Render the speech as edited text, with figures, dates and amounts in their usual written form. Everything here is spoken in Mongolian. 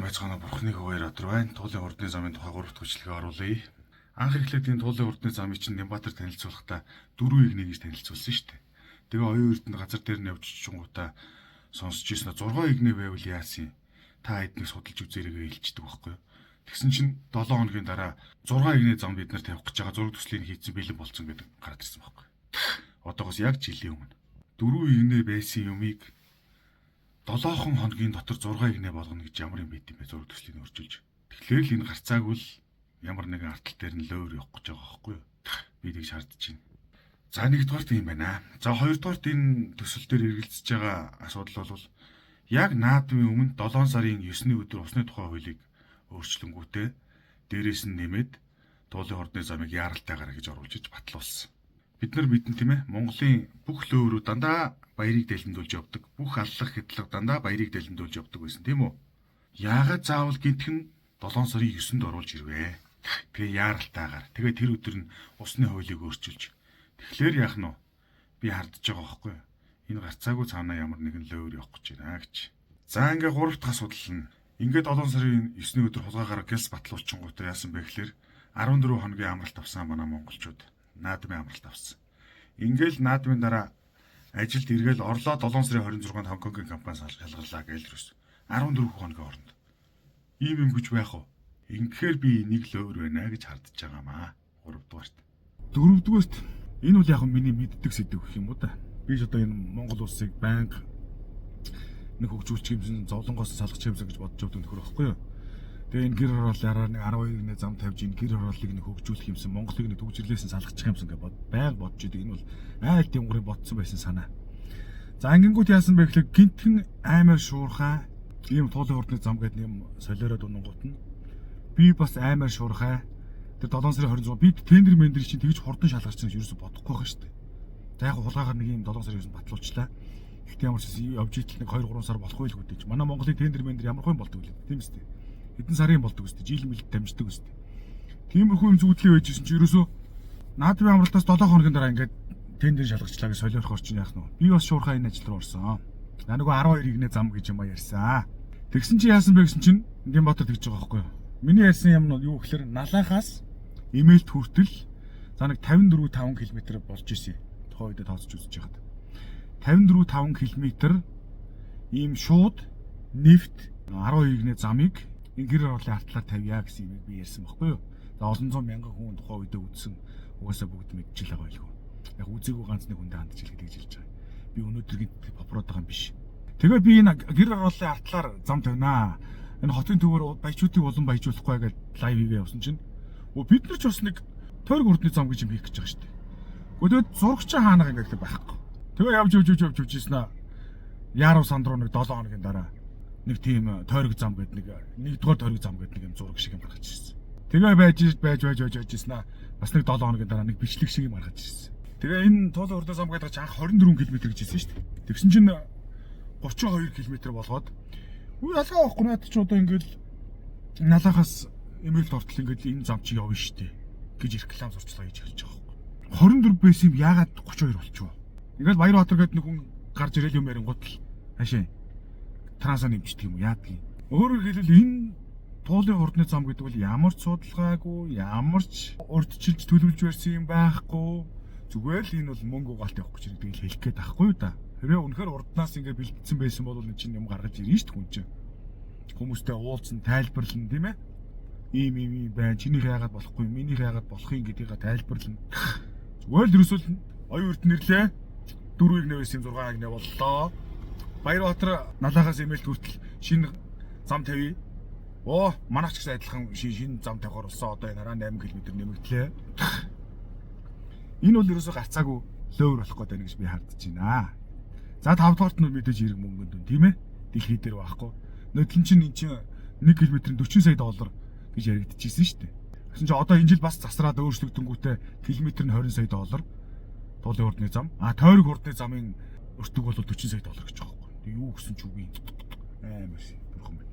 сайн байцгаана бурхныг хоёр өдөр байна. Туулын урдны замын тухай 3 дахь хүчлэгээ оруулъя. Анх эхлээд энэ туулын урдны замыг чинь Нямбатар танилцуулахдаа 4 игнэ гэж танилцуулсан шүү дээ. Тэгээ оюун эрдэнэ газар дээр нь явж чичгүүтээ сонсч ирсэн 6 игнэ байвал яасан юм? Та эднийг судалж үзээрэй хэлчихдэг байхгүй юу? Тэгсэн чинь 7 хоногийн дараа 6 игнэ зам бид нар тавих гэж байгаа зураг төслийг хийцэн бэлэн болсон гэдэг гараад ирсэн байхгүй юу? Одоогоос яг жилийн өмнө 4 игнэ байсан юмыг 7 хоногийн дотор 6 игнэ болгоно гэж ямар юм байд юм бэ зураг төслийг өржүүлж. Тэгэхээр л энэ гарцааг бол ямар нэгэн артал дээр нь лөөр явах гэж байгаа байхгүй юу? Би тэгж хардж байна. За нэгдүгээрт юм байна. За хоёрдугаарт энэ төсөл дээр эргэлзэж байгаа асуудал бол яг наадмын өмнө 7 сарын 9-ний өдөр усны тухай хуулийг өөрчлөнгүүтээ дээрээс нь нэмээд туулын ордны замыг яаралтайгаар гэж оруулж иж батлуулсан. Бид нар мэдэн тийм ээ Монголын бүх лөөрүүд дандаа баярыг дэлгэмдүүлж явдаг. Бүх аллах хэдлэг дандаа баярыг дэлгэмдүүлж явдаг байсан тийм үү? Яагаад заавал гинтхэн 7 сарын 9-нд оруулж ирвэ? Тэгээ яаралтайгаар. Тэгээ тэр өдөр нь усны хуулийг өөрчилж. Тэгэхээр яах нь вэ? Би хардж байгаа байхгүй юу? Энэ гарцаагүй цаанаа ямар нэгэн лөөр явах гэж байна гэж. За ингээ 3 дахь асуудал нь ингээд 7 сарын 9-ний өдөр хулгайгаар гэлс батлуулчингуудаа яасан бэ гэхээр 14 хоногийн амралт авсан манай монголчууд наадмын амралт авсан. Ингээл наадмын дараа ажилд эргээл орлоо 7 сарын 26-нд Хонконгийн компани шалгарлаа гэж ирсэн. 14 хоногийн хооронд. Ийм юм гэж байх уу? Инхээр би нэг лөөр байна гэж хардж байгаамаа. 3 дугаарт. 4 дугаарт энэ бол яг миний мэддэг сэдв гэх юм уу да. Би ч одоо энэ Монгол улсыг банк нэг хөгжүүлчих юмсан зовлонгоос салгах юмсан гэж бодож явдаг нөхөр байхгүй юу? Тэгээ энэ гэр хорооллаараа нэг 12 нэг зам тавьж энэ гэр хорооллыг нэг хөгжүүлэх юмсан Монголыг нэг төгжрлээс нь салгачих юмсан гэж байнга бодож идэг. Энэ бол айл тэмгэрийн бодсон байсан санаа. За ангингууд яасан бэ гэхэл гинтхэн аймаар шуурхай ийм туулын урдны зам гэдэг юм солиороод унангууд нь би бас аймаар шуурхай тэр 7 сарын 26 бид тендер мендер чинь тэгж хурдан шалгарч байгаа юм ерөөсө бодохгүй байгаа шүү дээ. За яг хулгайгаар нэг юм 7 сарын 9-нд батлуулчлаа. Гэхдээ ямар ч явж итэл нэг 2-3 сар болох байл хөдөөж. Манай Монголын тендер мендер ямар хүн болдог вэ? Тийм үстэй. Хэдэн сарын болдог үстэй. Жил мэлд дамждаг үстэй. Тиймэрхүү юм зүудлээ байжсэн чи ерөөсө наадмын амралтаас 7 хоногийн дараа ингээд тендер шалгарчлаа гэж солиорох орчин яах нь. Би бас шуурхай энэ ажил руу орсон. За нөгөө 12 игнэ зам гэж юм а ярьсан. Тэгсэн чи яасан бэ гэсэн чинь Нямбатар тэгж байгаа байхгүй юу? Миний ярьсан юм нь юу гэхээр налахаас имэйлт хүртэл за нэг 54-5 км болж исэн. Тухайн үед тооцож үзэж байхад 54-5 км ийм шууд нефт 12 игнэ замыг энэ гэр хорооллын артлаар тавья гэсэн юм би ярьсан байхгүй юу? За олон зуун мянган хүн тухайн үедээ үзсэн угаасаа бүгд мэдчихэл байгаа байлгүй. Яг үзээгүй ганц нэг хүндээ хандж хэлгээд гэж хэлж байгаа. Би өнөөдрийн попроод байгаа юм биш. Тэгээ би энэ гэр хорооллын артлаар зам тавинаа. Энэ хотын төвөр баячуудыг улам баяжуулахгүй гэж лайв хийгээ явсан чинь бид нар ч бас нэг тойрог урдны зам гэж юм хийх гэж байгаа шүү дээ. Гэхдээ зурагч хаанаа ингээд байхгүй. Тэгээ явж ийсэн аа. Яруу санд руу нэг 7 хоногийн дараа нэг тийм тойрог зам гэдэг нэгдүгээр тойрог зам гэдэг нэг юм зураг шиг юм гаргаж ирсэн. Тэгээ байж ийсэн аа. Бас нэг 7 хоногийн дараа нэг бичлэг шиг юм гаргаж ирсэн. Тэгээ энэ туулын урдны зам гэдэг чинь анх 24 км гэж хэлсэн шүү дээ. Тэгсэн чинь 32 км болгоод үгүй ялгаа авахгүй наад чи одоо ингээд налахаас имэйлд ортол ингээд энэ зам чи явна шүү дээ гэж реклам зурчлаа гэж хэлж байгаа байхгүй. 24 байсан юм яагаад 32 болчихв? Ингээд Баярбаатар гэдэг нэг хүн гарч ирэл юм ярингууд л хаашаа трансаа нэмждэг юм яадаг юм. Өөрөөр хэлбэл энэ туулын урдны зам гэдэг бол ямар ч судалгаагүй, ямар ч урдчилж төлөвлөж барьсан юм байхгүй. Зүгээр л энэ бол мөнгө угаалт явах гэж ирдэг хэлэх гээд байхгүй юу да. Хэрвээ үнэхээр урднаас ингээд бэлдсэн байсан бол энэ чинь юм гаргаж ирнэ шүү дээ хүн чинь. Хүмүүстэй уулзсан, тайлбарлана тийм ээ. Ийм байна. Чинийх яагаад болохгүй, минийх яагаад болох юм гэдгийг тайлбарлана. Зүгээр л ерөөсөө оюун эрдэнэ нэрлээ. 4 игнэ байсан 6 игнэ боллоо. Баярбаатар налахаас имэйлт хүртэл шинэ зам тавья. Оо, манайч гэсэн адилхан шинэ зам тавихаар болсон. Одоо энэ 8 км нэмэгдлээ. Энэ бол ерөөсөө гарцаагүй лөөр болох гэдэг гэж би хардж байна. За 5 дугаарт нь мэдээж хэрэг мөнгөнд дүн тийм ээ. Дэлхий дээр байхгүй. Нотлон чинь эн чинь 1 км-д 40 сая доллар гэж яригдчихсэн шүү дээ. Гэсэн чинь одоо энэ жил бас засраад өөрчлөгдөнгүүтээ километр нь 20 сая доллар туулын урдны зам. Тойрог урдны замын өртөг бол 40 сая доллар гэж байгаа байхгүй. Юу гэсэн ч үгүй. Амар бурхан байна.